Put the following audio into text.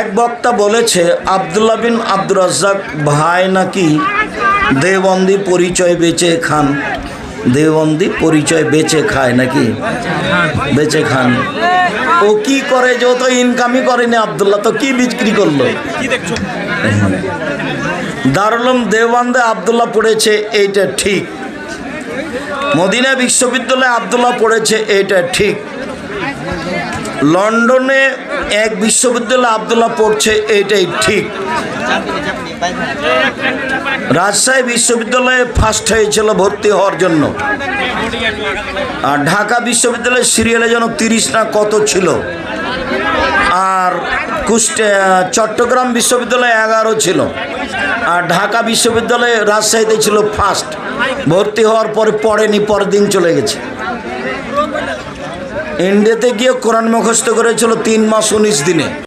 এক বক্তা বলেছে আব্দুল্লাহ বিন আব্দুর রাজ্জাক ভাই নাকি দেওবন্দি পরিচয় বেচে খান। দেওবন্দি পরিচয় বেচে খায় নাকি? বেচে খান। ও কি করে যে ও তো ইনকামই করেনি, আব্দুল্লাহ তো কি বিক্রি করলো? দারুল উলুম দেওবন্দে আব্দুল্লাহ পড়েছে, এইটা ঠিক। মদিনা বিশ্ববিদ্যালয়ে আব্দুল্লাহ পড়েছে, এইটা ঠিক। লন্ডনে এক বিশ্ববিদ্যালয়ে আব্দুল্লাহ পড়ছে, এইটাই ঠিক। রাজশাহী বিশ্ববিদ্যালয়ে ফার্স্ট হয়েছিল ভর্তি হওয়ার জন্য, আর ঢাকা বিশ্ববিদ্যালয়ের সিরিয়ালে যেন 30 না কত ছিল, আর চট্টগ্রাম বিশ্ববিদ্যালয়ে 11 ছিল, আর ঢাকা বিশ্ববিদ্যালয়ে রাজশাহীতে ছিল ফার্স্ট। ভর্তি হওয়ার পরে পড়েনি, পরের দিন চলে গেছে। ইন্ডিয়াতে গিয়ে কোরআন মুখস্থ করেছিল 3 মাস 19 দিনে।